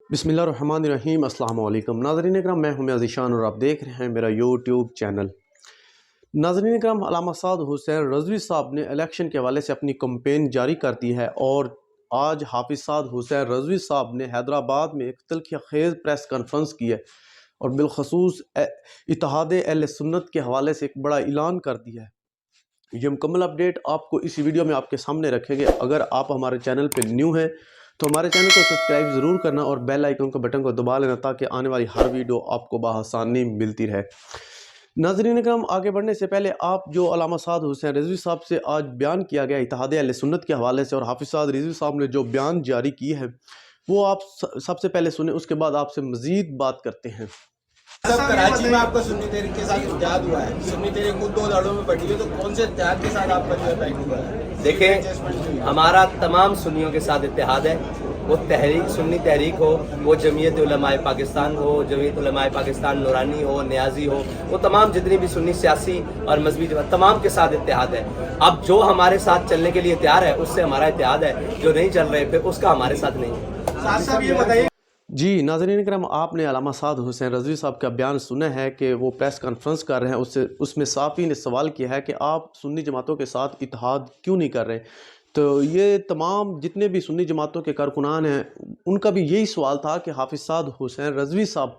बिस्मिल्लाहिर्रहमानिर्रहीम। अस्सलाम वालेकुम नाज़रीन इकराम, मैं हूं ज़ीशान और आप देख रहे हैं मेरा यूट्यूब चैनल। नाज़रीन इकराम, अल्लामा साद हुसैन रज़वी साहब ने इलेक्शन के हवाले से अपनी कैंपेन जारी कर दी है और आज हाफिज़ साद हुसैन रज़वी साहब ने हैदराबाद में एक तल्ख़ीखेज़ प्रेस कॉन्फ्रेंस की है और बिलखसूस इत्तेहाद अहले सुन्नत के हवाले से एक बड़ा ऐलान कर दिया है। ये मुकम्मल अपडेट आपको इस वीडियो में आपके सामने रखेंगे। अगर आप हमारे चैनल पे न्यू हैं तो हमारे चैनल को सब्सक्राइब ज़रूर करना और बेल आइकन के बटन को दबा लेना ताकि आने वाली हर वीडियो आपको बआसानी मिलती रहे। नाज़रीन इकराम, आगे बढ़ने से पहले आप जो अल्लामा साद हुसैन रिज़वी साहब से आज बयान किया गया इत्तेहाद अहले सुन्नत के हवाले से और हाफिज़ साद रिज़वी साहब ने जो बयान जारी की है वो आप सबसे पहले सुने, उसके बाद आपसे मज़ीद बात करते हैं। सब कराची में आपका सुन्नी तहरीक के साथ इत्तेहाद हुआ है। सुन्नी तहरीक खुद 2 धड़ों में बटी है, तो कौन से इत्तेहाद के साथ आपका जो है हुआ है? देखिए, हमारा तमाम सुन्नियों के साथ इत्तेहाद है। वो तहरीक सुन्नी तहरीक हो, वो जमीयत उलमाए पाकिस्तान हो, जमीयत उलमाए पाकिस्तान नूरानी हो, न्याजी हो, वो तमाम जितनी भी सुन्नी सियासी और मजहबी जमात तमाम के साथ इत्तेहाद है। अब जो हमारे साथ चलने के लिए तैयार है उससे हमारा इत्तेहाद है, जो नहीं चल रहे फिर उसका हमारे साथ नहीं है। साहब ये बताइए। जी नाज़रीन इकराम, आपने अल्लामा साद हुसैन रज़वी साहब का बयान सुना है कि वो प्रेस कॉन्फ्रेंस कर रहे हैं। उसमें साफ़ी ने सवाल किया है कि आप सुन्नी जमातों के साथ इत्तेहाद क्यों नहीं कर रहे। तो ये तमाम जितने भी सुन्नी जमातों के कारकुनान हैं उनका भी यही सवाल था कि हाफिज़ साद हुसैन रज़वी साहब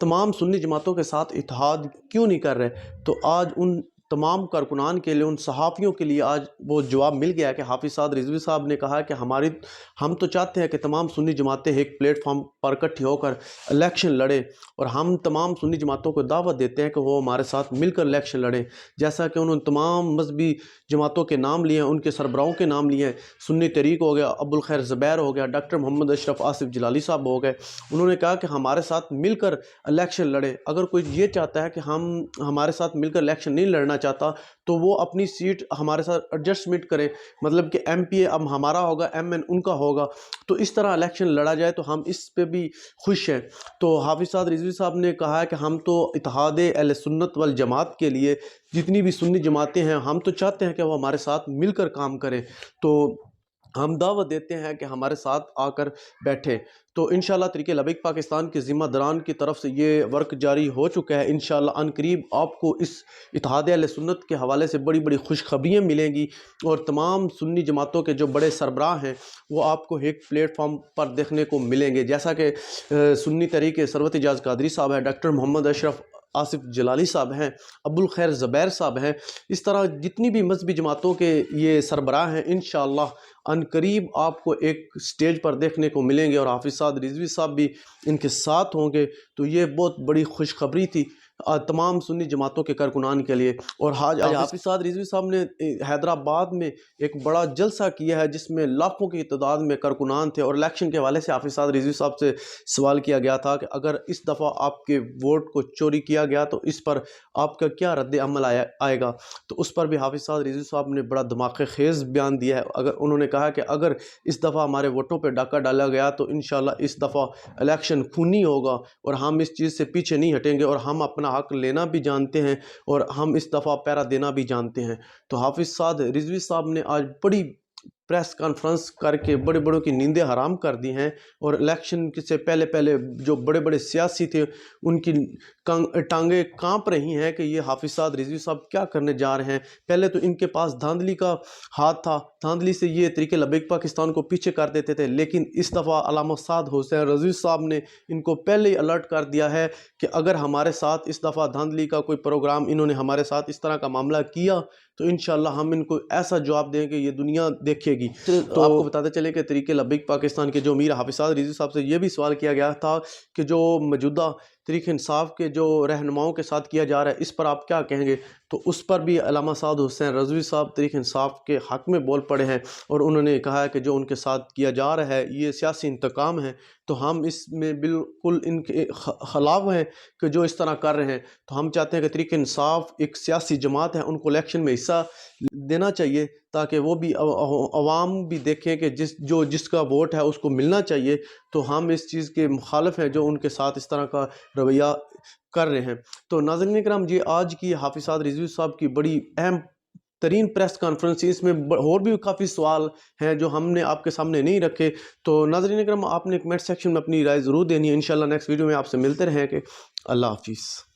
तमाम सुन्नी जमातों के साथ इत्तेहाद क्यों नहीं कर रहे। तो आज उन तमाम कारकुनान के लिए, उन सहाफ़ियों के लिए आज वो जवाब मिल गया कि हाफिज़ साद रिज़वी साहब ने कहा कि हम तो चाहते हैं कि तमाम सुन्नी जमातें एक प्लेटफॉर्म पर इकट्ठी होकर इलेक्शन लड़े और हम तमाम सुन्नी जमातों को दावत देते हैं कि वो हमारे साथ मिलकर इलेक्शन लड़ें। जैसा कि उन्होंने तमाम मजहबी जमातों के नाम लिए हैं, उनके सरबराहों के नाम लिए हैं। सुन्नी तहरीक हो गया, अबुल खैर ज़ुबैर हो गया, डॉक्टर मोहम्मद अशरफ आसिफ जलाली साहब हो गए। उन्होंने कहा कि हमारे साथ मिलकर इलेक्शन लड़े। अगर कोई ये चाहता है कि हम हमारे साथ मिलकर इलेक्शन नहीं लड़ना चाहता तो वो अपनी सीट हमारे साथ एडजस्टमेंट करे, मतलब कि MPA अब हमारा होगा, MN उनका होगा, तो इस तरह इलेक्शन लड़ा जाए तो हम इस पे भी खुश हैं। तो हाफिज़ साद रिज़वी साहब ने कहा है कि हम तो इत्तेहाद अहले सुन्नत वल जमात के लिए जितनी भी सुन्नी जमातें हैं हम तो चाहते हैं कि वो हमारे साथ मिलकर काम करें। तो हम दावत देते हैं कि हमारे साथ आकर बैठे। तो इंशाअल्लाह तरीके लबैक पाकिस्तान के ज़िम्मेदारान की तरफ से ये वर्क जारी हो चुका है। इंशाअल्लाह अनकरीब आपको इस इत्तेहाद अहले सुन्नत के हवाले से बड़ी बड़ी खुशखबरियाँ मिलेंगी और तमाम सुन्नी जमातों के जो बड़े सरबराह हैं वो आपको एक प्लेटफॉर्म पर देखने को मिलेंगे। जैसा कि सुन्नी तहरीक सरवत इजाज़ कादरी साहब है, डॉक्टर मोहम्मद अशरफ आसिफ जलाली साहब हैं, अबुल खैर ज़ुबैर साहब हैं, इस तरह जितनी भी मजहबी जमातों के ये सरबराह हैं इंशाअल्लाह अनकरीब आपको एक स्टेज पर देखने को मिलेंगे और हाफिज़ साद रिज़वी साहब भी इनके साथ होंगे। तो ये बहुत बड़ी खुशखबरी थी तमाम सुन्नी जमातों के कारकुनान के लिए। और आज हाफिज़ साद रिज़वी साहब ने हैदराबाद में एक बड़ा जलसा किया है जिसमें लाखों की तादाद में कारकुनान थे और इलेक्शन के हवाले से हाफिज़ साद रिज़वी साहब से सवाल किया गया था कि अगर इस दफ़ा आपके वोट को चोरी किया गया तो इस पर आपका क्या रद्द अमल आएगा। तो उस पर भी हाफिज़ साद रिज़वी साहब ने बड़ा धमाके खेज़ बयान दिया है। अगर उन्होंने कहा कि अगर इस दफ़ा हमारे वोटों पर डाका डाला गया तो इंशाअल्लाह इस दफ़ा इलेक्शन खूनी होगा और हम इस चीज़ से पीछे नहीं हटेंगे और हम अपना हक लेना भी जानते हैं और हम इस दफ़ा पैरा देना भी जानते हैं। तो हाफिज़ साद रिज़वी साहब ने आज बड़ी प्रेस कॉन्फ्रेंस करके बड़े बड़ों की नींदें हराम कर दी हैं और इलेक्शन से पहले पहले जो बड़े बड़े सियासी थे उनकी टांगें कांप रही हैं कि ये हाफिज़ साद रिज़वी साहब क्या करने जा रहे हैं। पहले तो इनके पास धांधली का हाथ था, धांधली से ये तरीके लबैक पाकिस्तान को पीछे कर देते थे, लेकिन इस दफ़ा अल्लामा साद हुसैन रज़वी साहब ने इनको पहले ही अलर्ट कर दिया है कि अगर हमारे साथ इस दफ़ा धांधली का कोई प्रोग्राम इन्होंने हमारे साथ इस तरह का मामला किया तो इंशाअल्लाह हम इनको ऐसा जवाब देंगे ये दुनिया देखेगी। तो आपको बताते चले कि तरीके लबैक पाकिस्तान के जो अमीर हाफिज़ साद रिज़वी साहब से ये भी सवाल किया गया था कि जो मौजूदा तहरीक इंसाफ के जो रहनुमाओं के साथ किया जा रहा है इस पर आप क्या कहेंगे। तो उस पर भी अल्लामा साद हुसैन रज़वी साहब तहरीक इंसाफ के हक़ में बोल पड़े हैं और उन्होंने कहा है कि जो उनके साथ किया जा रहा है ये सियासी इंतकाम है। तो हम इसमें बिल्कुल इनके ख़िलाफ़ हैं कि जो इस तरह कर रहे हैं। तो हम चाहते हैं कि तहरीक इंसाफ एक सियासी जमात है, उनको इलेक्शन में हिस्सा देना चाहिए ताकि वो भी अवाम भी देखें कि जिसका वोट है उसको मिलना चाहिए। तो हम इस चीज़ के मुखालिफ हैं जो उनके साथ इस तरह का रवैया कर रहे हैं। तो नाज़रीन इकराम, जी आज की हाफिज़ साद रिज़वी साहब की बड़ी अहम ترین پریس کانفرنس اس میں اور بھی کافی سوال ہیں جو ہم نے آپ کے سامنے نہیں رکھے. تو ناظرین اکرام آپ نے کمنٹ سیکشن میں اپنی رائے ضرور دینی ہے. انشاءاللہ نیکسٹ ویڈیو میں آپ سے ملتے رہیں. کہ اللہ حافظ.